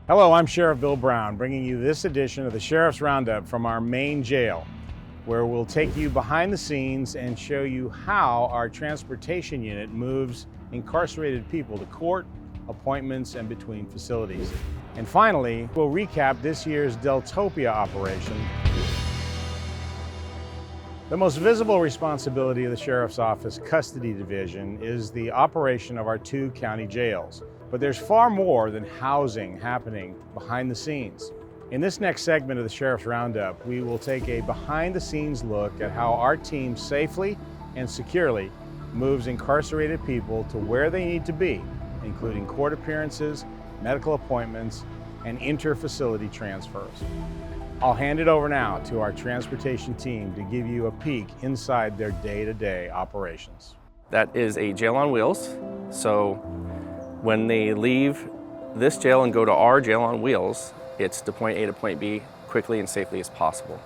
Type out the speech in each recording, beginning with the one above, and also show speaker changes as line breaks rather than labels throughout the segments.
Hello, I'm Sheriff Bill Brown, bringing you this edition of the Sheriff's Roundup from our main jail, where we'll take you behind the scenes and show you how our transportation unit moves incarcerated people to court, appointments, and between facilities. And finally, we'll recap this year's Deltopia operation. The most visible responsibility of the Sheriff's Office Custody Division is the operation of our 2 county jails. But there's far more than housing happening behind the scenes. In this next segment of the Sheriff's Roundup, we will take a behind-the-scenes look at how our team safely and securely moves incarcerated people to where they need to be, including court appearances, medical appointments, and inter-facility transfers. I'll hand it over now to our transportation team to give you a peek inside their day-to-day operations.
That is a jail on wheels. So when they leave this jail and go to our jail on wheels, it's to point A to point B quickly and safely as possible.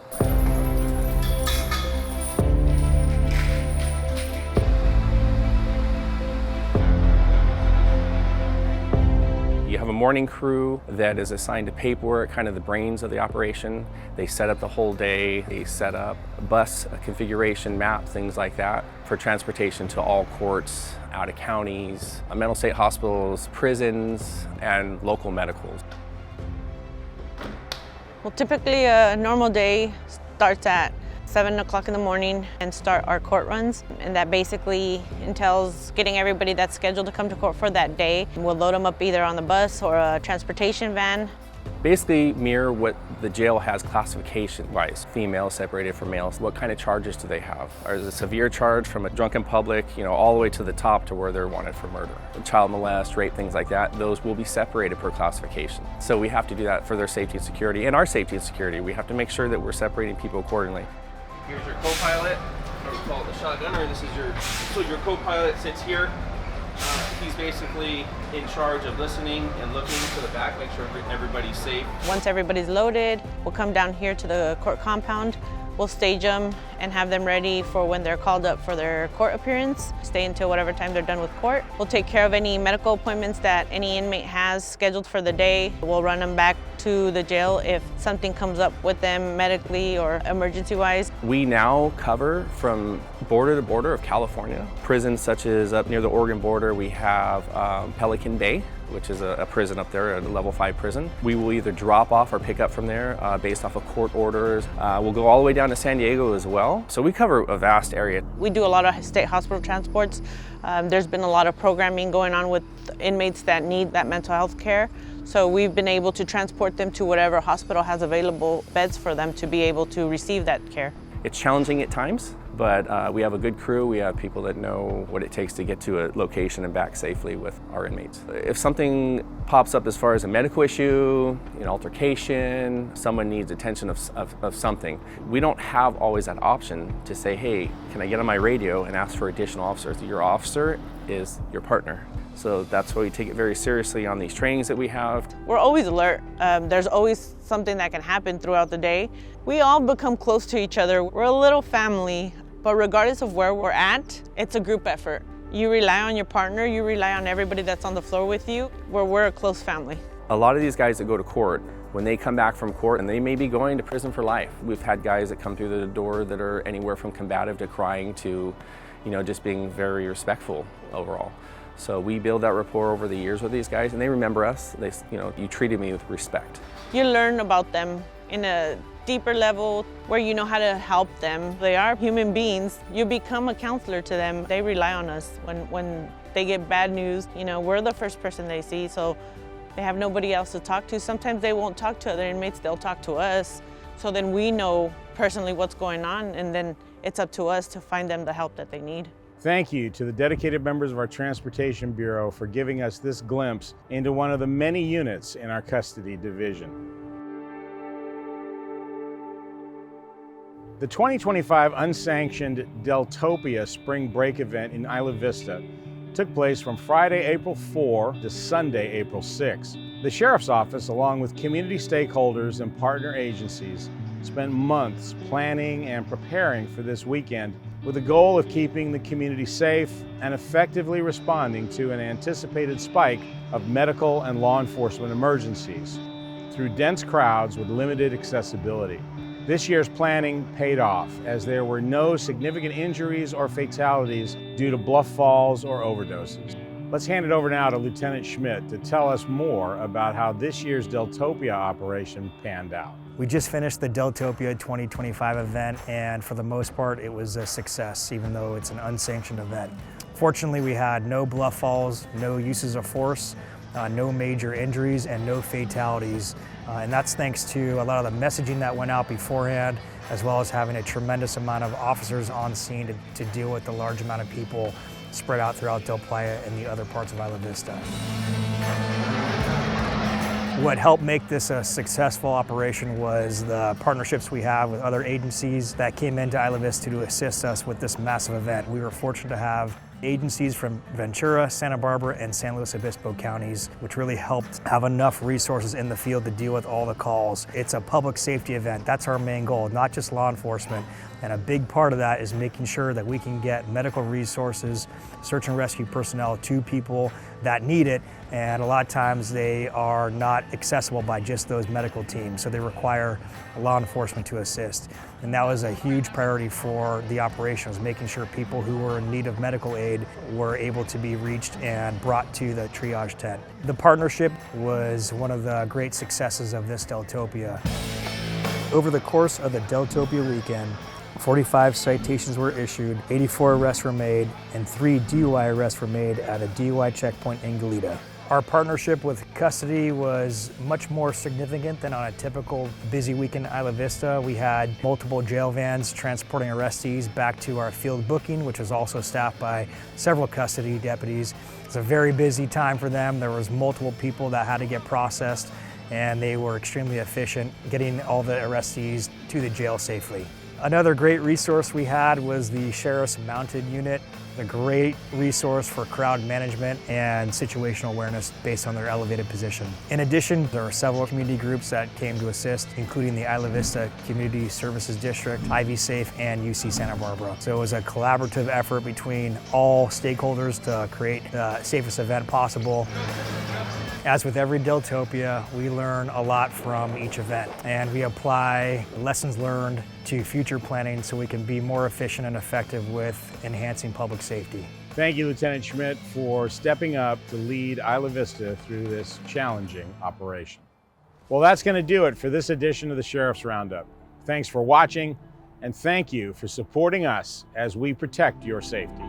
You have a morning crew that is assigned to paperwork, kind of the brains of the operation. They set up the whole day. They set up a bus, a configuration map, things like that, for transportation to all courts, out of counties, mental state hospitals, prisons, and local medicals.
Well, typically a normal day starts at 7 o'clock in the morning and start our court runs. And that basically entails getting everybody that's scheduled to come to court for that day. We'll load them up either on the bus or a transportation van.
Basically mirror what the jail has classification-wise. Females separated from males. What kind of charges do they have? Is a severe charge from a drunken public, all the way to the top to where they're wanted for murder. Child molest, rape, things like that, those will be separated per classification. So we have to do that for their safety and security, and our safety and security. We have to make sure that we're separating people accordingly.
Here's your co-pilot, or we call it the shotgunner. This is your co-pilot sits here. He's basically in charge of listening and looking to the back, make sure everybody's safe.
Once everybody's loaded, we'll come down here to the court compound. We'll stage them and have them ready for when they're called up for their court appearance. Stay until whatever time they're done with court. We'll take care of any medical appointments that any inmate has scheduled for the day. We'll run them back to the jail if something comes up with them medically or emergency-wise.
We now cover from border to border of California. Prisons such as up near the Oregon border, we have Pelican Bay, which is a prison up there, a level 5 prison. We will either drop off or pick up from there based off of court orders. We'll go all the way down to San Diego as well. So we cover a vast area.
We do a lot of state hospital transports. There's been a lot of programming going on with inmates that need that mental health care. So we've been able to transport them to whatever hospital has available beds for them to be able to receive that care.
It's challenging at times, but we have a good crew. We have people that know what it takes to get to a location and back safely with our inmates. If something pops up as far as a medical issue, an altercation, someone needs attention of something, we don't have always that option to say, hey, can I get on my radio and ask for additional officers? Your officer is your partner. So that's why we take it very seriously on these trainings that we have.
We're always alert. There's always something that can happen throughout the day. We all become close to each other. We're a little family, but regardless of where we're at, it's a group effort. You rely on your partner, you rely on everybody that's on the floor with you, we're a close family.
A lot of these guys that go to court, when they come back from court, and they may be going to prison for life. We've had guys that come through the door that are anywhere from combative to crying to, just being very respectful overall. So we build that rapport over the years with these guys, and they remember us. You treated me with respect.
You learn about them in a deeper level where you know how to help them. They are human beings. You become a counselor to them. They rely on us when they get bad news. We're the first person they see, so they have nobody else to talk to. Sometimes they won't talk to other inmates, they'll talk to us. So then we know personally what's going on, and then it's up to us to find them the help that they need.
Thank you to the dedicated members of our Transportation Bureau for giving us this glimpse into one of the many units in our custody division. The 2025 unsanctioned Deltopia spring break event in Isla Vista took place from Friday, April 4 to Sunday, April 6. The Sheriff's Office, along with community stakeholders and partner agencies, spent months planning and preparing for this weekend with the goal of keeping the community safe and effectively responding to an anticipated spike of medical and law enforcement emergencies. through dense crowds with limited accessibility. This year's planning paid off as there were no significant injuries or fatalities due to bluff falls or overdoses. Let's hand it over now to Lieutenant Schmidt to tell us more about how this year's Deltopia operation panned out.
We just finished the Deltopia 2025 event, and for the most part, it was a success, even though it's an unsanctioned event. Fortunately, we had no bluff falls, no uses of force, no major injuries, and no fatalities. And that's thanks to a lot of the messaging that went out beforehand, as well as having a tremendous amount of officers on scene to deal with the large amount of people spread out throughout Del Playa and the other parts of Isla Vista. What helped make this a successful operation was the partnerships we have with other agencies that came into Isla Vista to assist us with this massive event. We were fortunate to have agencies from Ventura, Santa Barbara, and San Luis Obispo counties, which really helped have enough resources in the field to deal with all the calls. It's a public safety event. That's our main goal, not just law enforcement. And a big part of that is making sure that we can get medical resources, search and rescue personnel to people that need it. And a lot of times they are not accessible by just those medical teams, so they require law enforcement to assist. And that was a huge priority for the operation, was making sure people who were in need of medical aid were able to be reached and brought to the triage tent. The partnership was one of the great successes of this Deltopia. Over the course of the Deltopia weekend, 45 citations were issued, 84 arrests were made, and 3 DUI arrests were made at a DUI checkpoint in Goleta. Our partnership with custody was much more significant than on a typical busy weekend in Isla Vista. We had multiple jail vans transporting arrestees back to our field booking, which was also staffed by several custody deputies. It's a very busy time for them. There was multiple people that had to get processed, and they were extremely efficient getting all the arrestees to the jail safely. Another great resource we had was the Sheriff's Mounted Unit, a great resource for crowd management and situational awareness based on their elevated position. In addition, there are several community groups that came to assist, including the Isla Vista Community Services District, Ivy Safe, and UC Santa Barbara. So it was a collaborative effort between all stakeholders to create the safest event possible. As with every Deltopia, we learn a lot from each event, and we apply lessons learned to future planning so we can be more efficient and effective with enhancing public safety.
Thank you, Lieutenant Schmidt, for stepping up to lead Isla Vista through this challenging operation. Well, that's going to do it for this edition of the Sheriff's Roundup. Thanks for watching, and thank you for supporting us as we protect your safety.